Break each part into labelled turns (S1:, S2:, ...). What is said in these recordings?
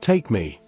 S1: Take me.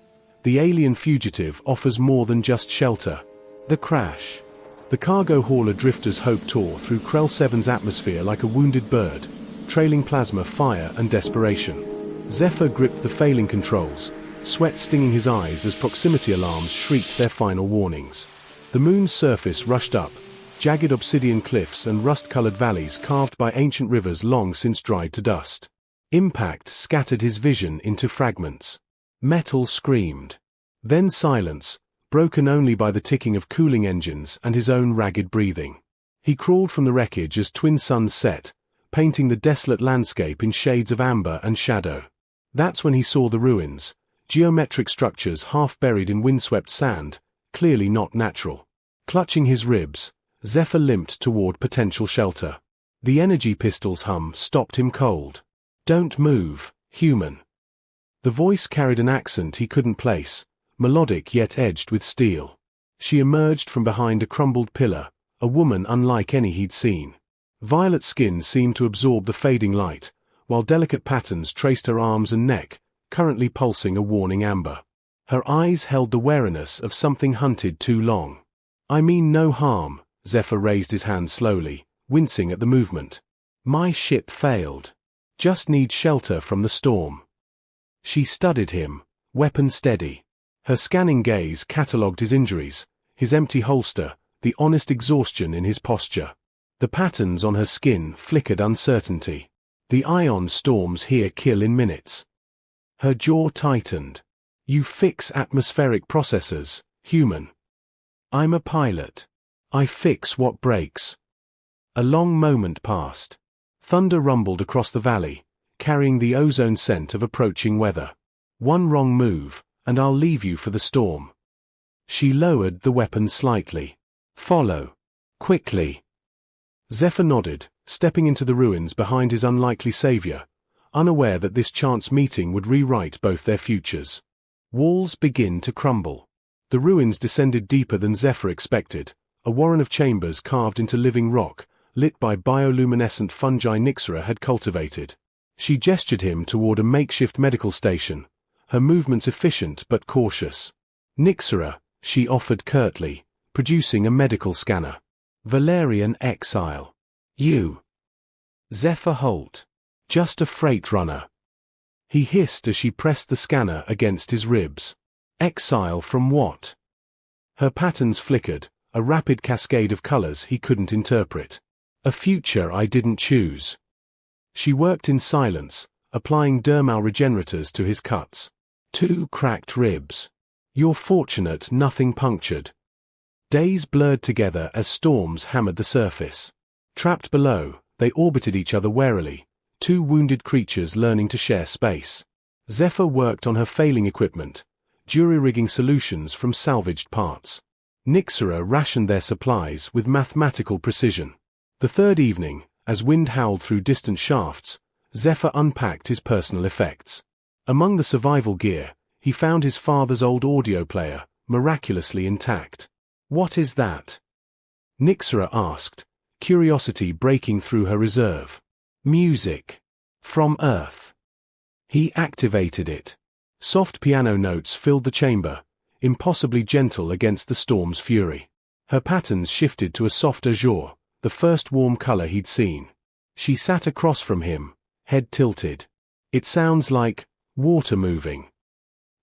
S1: The alien fugitive offers more than just shelter. The crash. The cargo hauler drifter's hope tore through Krell 7's atmosphere like a wounded bird, trailing plasma, fire, and desperation. Zephyr gripped the failing controls, sweat stinging his eyes as proximity alarms shrieked their final warnings. The moon's surface rushed up, jagged obsidian cliffs and rust-colored valleys carved by ancient rivers long since dried to dust. Impact scattered his vision into fragments. Metal screamed. Then silence, broken only by the ticking of cooling engines and his own ragged breathing. He crawled from the wreckage as twin suns set, painting the desolate landscape in shades of amber and shadow. That's when he saw the ruins, geometric structures half buried in windswept sand, clearly not natural. Clutching his ribs, Zephyr limped toward potential shelter. The energy pistol's hum stopped him cold. "Don't move, human." The voice carried an accent he couldn't place, melodic yet edged with steel. She emerged from behind a crumbled pillar, a woman unlike any he'd seen. Violet skin seemed to absorb the fading light, while delicate patterns traced her arms and neck, currently pulsing a warning amber. Her eyes held the wariness of something hunted too long. "I mean no harm," Zephyr raised his hand slowly, wincing at the movement. "My ship failed. Just need shelter from the storm." She studied him, weapon steady. Her scanning gaze catalogued his injuries, his empty holster, the honest exhaustion in his posture. The patterns on her skin flickered uncertainty. "The ion storms here kill in minutes." Her jaw tightened. "You fix atmospheric processors, human." "I'm a pilot. I fix what breaks." A long moment passed. Thunder rumbled across the valley, carrying the ozone scent of approaching weather. "One wrong move, and I'll leave you for the storm." She lowered the weapon slightly. "Follow. Quickly." Zephyr nodded, stepping into the ruins behind his unlikely savior, unaware that this chance meeting would rewrite both their futures. Walls begin to crumble. The ruins descended deeper than Zephyr expected, a warren of chambers carved into living rock, lit by bioluminescent fungi Nixera had cultivated. She gestured him toward a makeshift medical station, her movements efficient but cautious. "Nixera," she offered curtly, producing a medical scanner. "Valerian exile." "You." "Zephyr Holt. Just a freight runner." He hissed as she pressed the scanner against his ribs. "Exile from what?" Her patterns flickered, a rapid cascade of colors he couldn't interpret. "A future I didn't choose." She worked in silence, applying dermal regenerators to his cuts. "2 cracked ribs. You're fortunate nothing punctured." Days blurred together as storms hammered the surface. Trapped below, they orbited each other warily, two wounded creatures learning to share space. Zephyr worked on her failing equipment, jury-rigging solutions from salvaged parts. Nixera rationed their supplies with mathematical precision. The third evening, as wind howled through distant shafts, Zephyr unpacked his personal effects. Among the survival gear, he found his father's old audio player, miraculously intact. "What is that?" Nixera asked, curiosity breaking through her reserve. "Music. From Earth." He activated it. Soft piano notes filled the chamber, impossibly gentle against the storm's fury. Her patterns shifted to a soft azure, the first warm color he'd seen. She sat across from him, head tilted. "It sounds like water moving.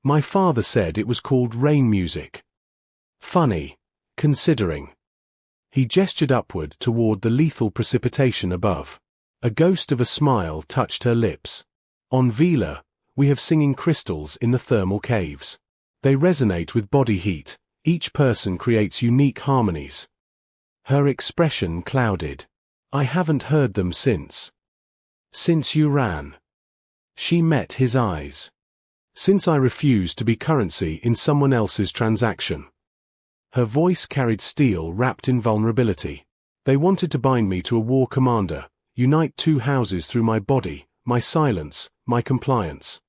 S1: My father said it was called rain music." "Funny, considering." He gestured upward toward the lethal precipitation above. A ghost of a smile touched her lips. "On Vila, we have singing crystals in the thermal caves. They resonate with body heat, each person creates unique harmonies." Her expression clouded. "I haven't heard them since." "Since you ran." She met his eyes. "Since I refused to be currency in someone else's transaction." Her voice carried steel wrapped in vulnerability. "They wanted to bind me to a war commander, unite two houses through my body, my silence, my compliance."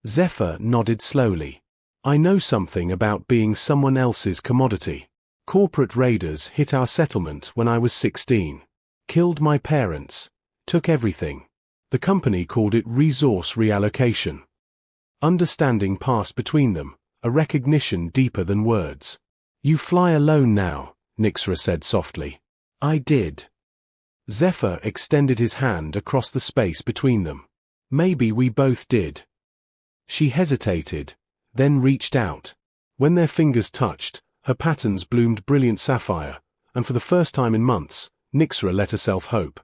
S1: Zephyr nodded slowly. "I know something about being someone else's commodity. Corporate raiders hit our settlement when I was 16. Killed my parents. Took everything. The company called it resource reallocation. Understanding passed between them, a recognition deeper than words. "You fly alone now," Nyxra said softly. "I did." Zephyr extended his hand across the space between them. "Maybe we both did." She hesitated, then reached out. When their fingers touched, her patterns bloomed brilliant sapphire, and for the first time in months, Nyxra let herself hope.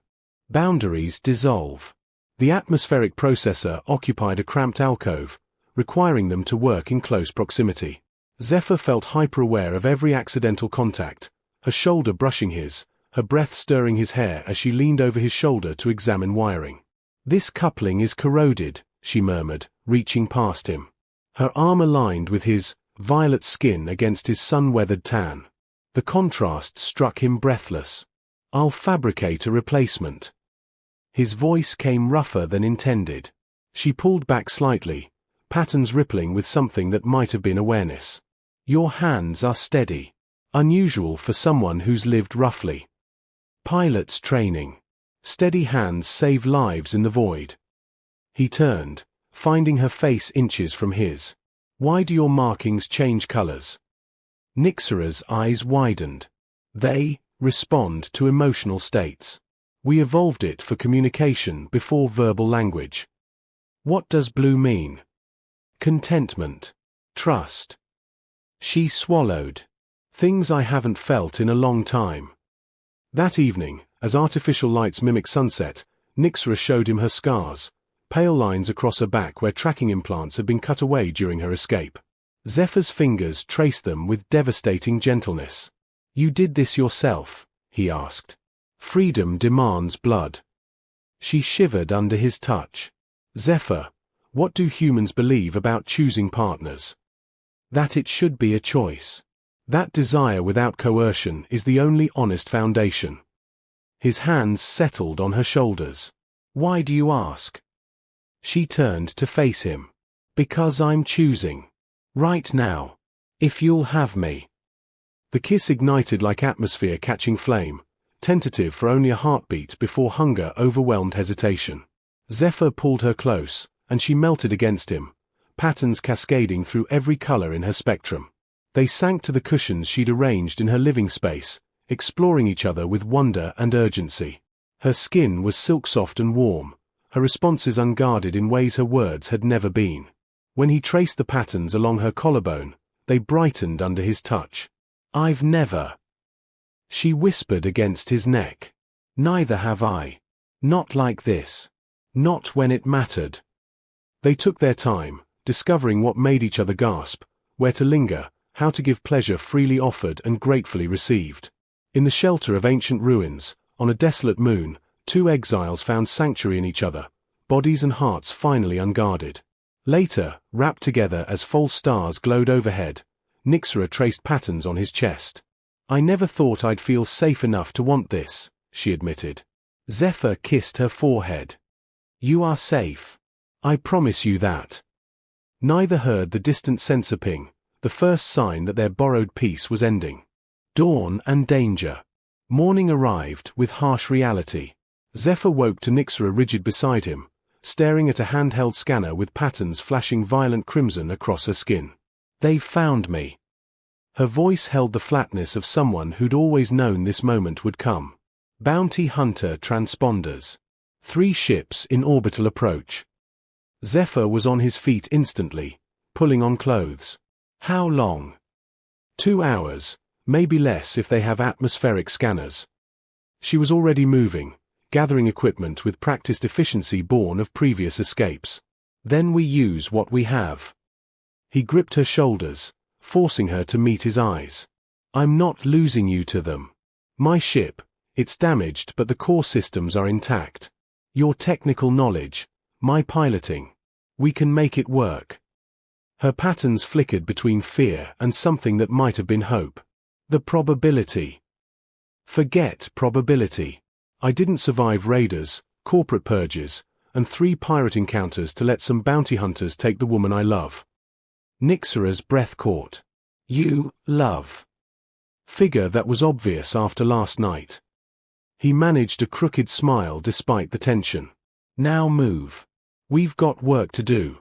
S1: Boundaries dissolve. The atmospheric processor occupied a cramped alcove, requiring them to work in close proximity. Zephyr felt hyper-aware of every accidental contact, her shoulder brushing his, her breath stirring his hair as she leaned over his shoulder to examine wiring. "This coupling is corroded," she murmured, reaching past him. Her arm aligned with his, violet skin against his sun-weathered tan. The contrast struck him breathless. "I'll fabricate a replacement." His voice came rougher than intended. She pulled back slightly, patterns rippling with something that might have been awareness. "Your hands are steady. Unusual for someone who's lived roughly. Pilot's training. Steady hands save lives in the void." He turned, finding her face inches from his. "Why do your markings change colors?" Nyxra's eyes widened. "They respond to emotional states. We evolved it for communication before verbal language." "What does blue mean?" "Contentment. Trust." She swallowed. "Things I haven't felt in a long time." That evening, as artificial lights mimicked sunset, Nyxra showed him her scars, pale lines across her back where tracking implants had been cut away during her escape. Zephyr's fingers traced them with devastating gentleness. "You did this yourself?" he asked. "Freedom demands blood." She shivered under his touch. "Zephyr, what do humans believe about choosing partners?" "That it should be a choice. That desire without coercion is the only honest foundation." His hands settled on her shoulders. "Why do you ask?" She turned to face him. "Because I'm choosing. Right now. If you'll have me." The kiss ignited like atmosphere catching flame, tentative for only a heartbeat before hunger overwhelmed hesitation. Zephyr pulled her close, and she melted against him, patterns cascading through every color in her spectrum. They sank to the cushions she'd arranged in her living space, exploring each other with wonder and urgency. Her skin was silk-soft and warm, her responses unguarded in ways her words had never been. When he traced the patterns along her collarbone, they brightened under his touch. "I've never." She whispered against his neck. "Neither have I. Not like this. Not when it mattered." They took their time, discovering what made each other gasp, where to linger, how to give pleasure freely offered and gratefully received. In the shelter of ancient ruins, on a desolate moon, two exiles found sanctuary in each other, bodies and hearts finally unguarded. Later, wrapped together as false stars glowed overhead, Nyxra traced patterns on his chest. "I never thought I'd feel safe enough to want this," she admitted. Zephyr kissed her forehead. "You are safe. I promise you that." Neither heard the distant sensor ping, the first sign that their borrowed peace was ending. Dawn and danger. Morning arrived with harsh reality. Zephyr woke to Nyxra rigid beside him, staring at a handheld scanner with patterns flashing violent crimson across her skin. "They've found me." Her voice held the flatness of someone who'd always known this moment would come. Bounty hunter transponders. 3 ships in orbital approach. Zephyr was on his feet instantly, pulling on clothes. "How long?" 2 hours, maybe less if they have atmospheric scanners. She was already moving, gathering equipment with practiced efficiency born of previous escapes. "Then we use what we have." He gripped her shoulders, forcing her to meet his eyes. "I'm not losing you to them. My ship, it's damaged but the core systems are intact. Your technical knowledge, my piloting. We can make it work." Her patterns flickered between fear and something that might have been hope. "The probability." "Forget probability. I didn't survive raiders, corporate purges, and 3 pirate encounters to let some bounty hunters take the woman I love." Nyxra's breath caught. "You love." Figure that was obvious after last night. He managed a crooked smile despite the tension. "Now move. We've got work to do."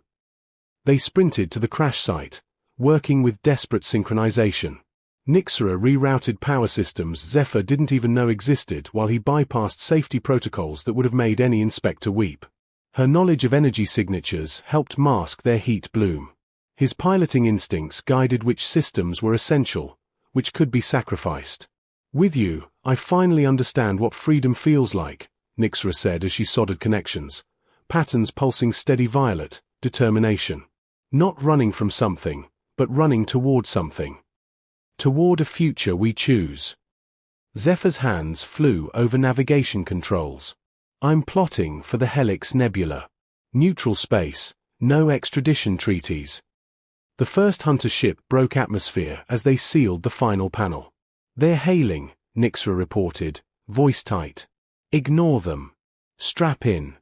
S1: They sprinted to the crash site, working with desperate synchronization. Nixera rerouted power systems Zephyr didn't even know existed while he bypassed safety protocols that would have made any inspector weep. Her knowledge of energy signatures helped mask their heat bloom. His piloting instincts guided which systems were essential, which could be sacrificed. "With you, I finally understand what freedom feels like," Nixera said as she soldered connections, patterns pulsing steady violet, determination. Not running from something, but running toward something. Toward a future we choose. Zephyr's hands flew over navigation controls. "I'm plotting for the Helix Nebula. Neutral space, no extradition treaties." The first Hunter ship broke atmosphere as they sealed the final panel. "They're hailing," Nixera reported, voice tight. "Ignore them. Strap in."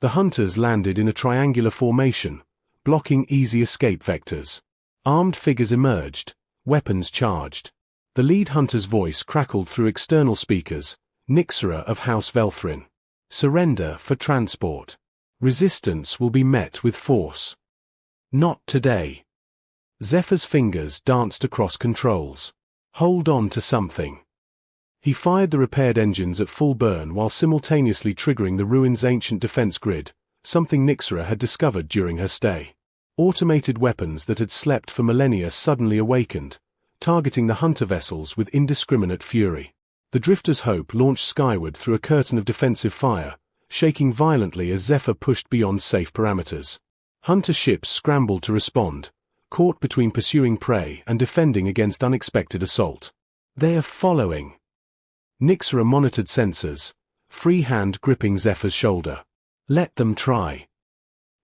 S1: The Hunters landed in a triangular formation, blocking easy escape vectors. Armed figures emerged, weapons charged. The lead Hunter's voice crackled through external speakers, Nixera of House Velthrin. "Surrender for transport. Resistance will be met with force." "Not today." Zephyr's fingers danced across controls. "Hold on to something." He fired the repaired engines at full burn while simultaneously triggering the ruin's ancient defense grid, something Nixera had discovered during her stay. Automated weapons that had slept for millennia suddenly awakened, targeting the Hunter vessels with indiscriminate fury. The Drifter's Hope launched skyward through a curtain of defensive fire, shaking violently as Zephyr pushed beyond safe parameters. Hunter ships scrambled to respond, caught between pursuing prey and defending against unexpected assault. "They are following." Nixera monitored sensors, free hand gripping Zephyr's shoulder. "Let them try."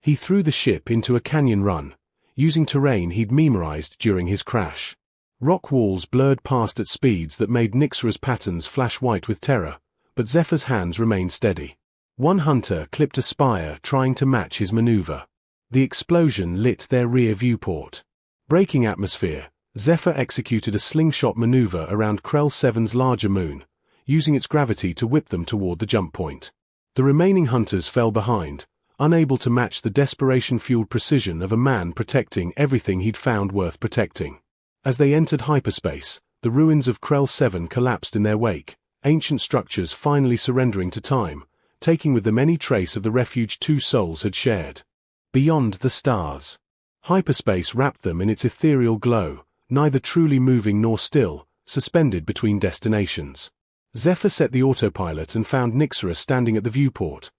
S1: He threw the ship into a canyon run, using terrain he'd memorized during his crash. Rock walls blurred past at speeds that made Nixera's patterns flash white with terror, but Zephyr's hands remained steady. One Hunter clipped a spire trying to match his maneuver. The explosion lit their rear viewport. Breaking atmosphere, Zephyr executed a slingshot maneuver around Krell 7's larger moon, using its gravity to whip them toward the jump point. The remaining Hunters fell behind, unable to match the desperation-fueled precision of a man protecting everything he'd found worth protecting. As they entered hyperspace, the ruins of Krell 7 collapsed in their wake, ancient structures finally surrendering to time, taking with them any trace of the refuge two souls had shared. Beyond the stars. Hyperspace wrapped them in its ethereal glow, neither truly moving nor still, suspended between destinations. Zephyr set the autopilot and found Nixera standing at the viewport,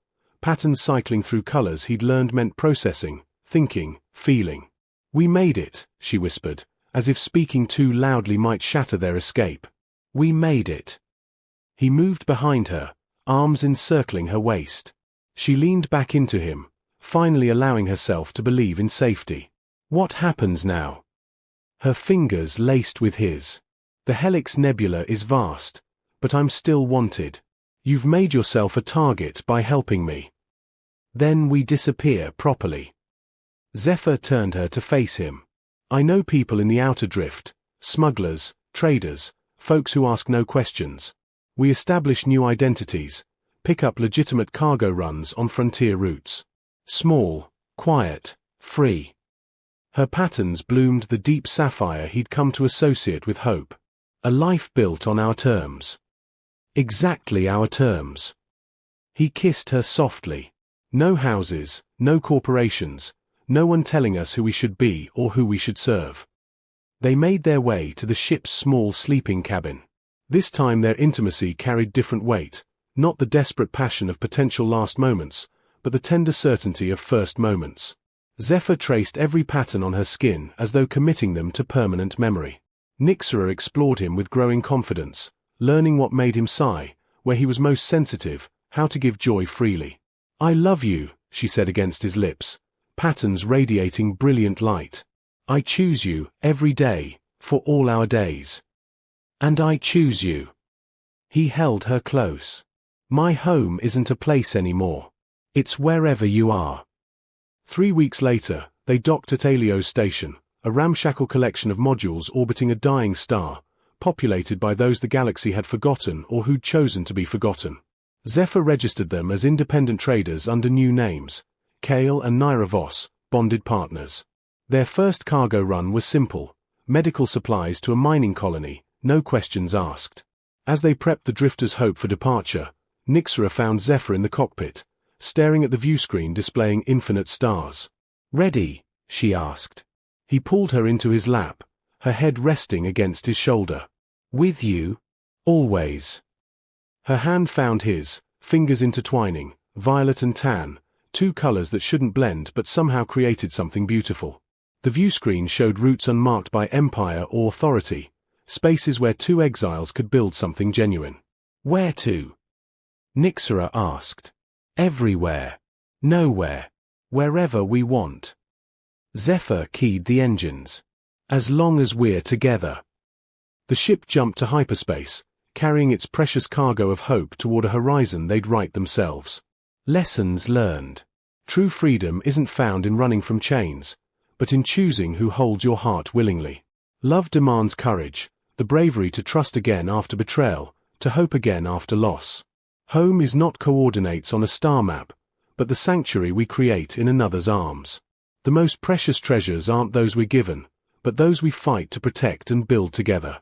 S1: patterns cycling through colors he'd learned meant processing, thinking, feeling. "We made it," she whispered, as if speaking too loudly might shatter their escape. "We made it." He moved behind her, arms encircling her waist. She leaned back into him, finally allowing herself to believe in safety. "What happens now?" Her fingers laced with his. "The Helix Nebula is vast, but I'm still wanted. You've made yourself a target by helping me. Then we disappear properly." Zephyr turned her to face him. "I know people in the Outer Drift, smugglers, traders, folks who ask no questions. We establish new identities, pick up legitimate cargo runs on frontier routes. Small, quiet, free." Her patterns bloomed the deep sapphire he'd come to associate with hope. "A life built on our terms." "Exactly our terms." He kissed her softly. "No houses, no corporations, no one telling us who we should be or who we should serve." They made their way to the ship's small sleeping cabin. This time their intimacy carried different weight, not the desperate passion of potential last moments, but the tender certainty of first moments. Zephyr traced every pattern on her skin as though committing them to permanent memory. Nixera explored him with growing confidence, learning what made him sigh, where he was most sensitive, how to give joy freely. "I love you," she said against his lips, patterns radiating brilliant light. "I choose you, every day, for all our days. And I choose you." He held her close. "My home isn't a place anymore. It's wherever you are." 3 weeks later, they docked at Alio's station, a ramshackle collection of modules orbiting a dying star, populated by those the galaxy had forgotten or who'd chosen to be forgotten. Zephyr registered them as independent traders under new names, Kale and Naira Voss, bonded partners. Their first cargo run was simple: medical supplies to a mining colony, no questions asked. As they prepped the Drifter's Hope for departure, Nyxera found Zephyr in the cockpit, staring at the viewscreen displaying infinite stars. "Ready?" she asked. He pulled her into his lap, her head resting against his shoulder. "With you? Always." Her hand found his, fingers intertwining, violet and tan, two colors that shouldn't blend but somehow created something beautiful. The viewscreen showed routes unmarked by empire or authority, spaces where two exiles could build something genuine. "Where to?" Nyxera asked. "Everywhere. Nowhere. Wherever we want." Zephyr keyed the engines. "As long as we're together." The ship jumped to hyperspace, carrying its precious cargo of hope toward a horizon they'd write themselves. Lessons learned. True freedom isn't found in running from chains, but in choosing who holds your heart willingly. Love demands courage, the bravery to trust again after betrayal, to hope again after loss. Home is not coordinates on a star map, but the sanctuary we create in another's arms. The most precious treasures aren't those we're given, but those we fight to protect and build together.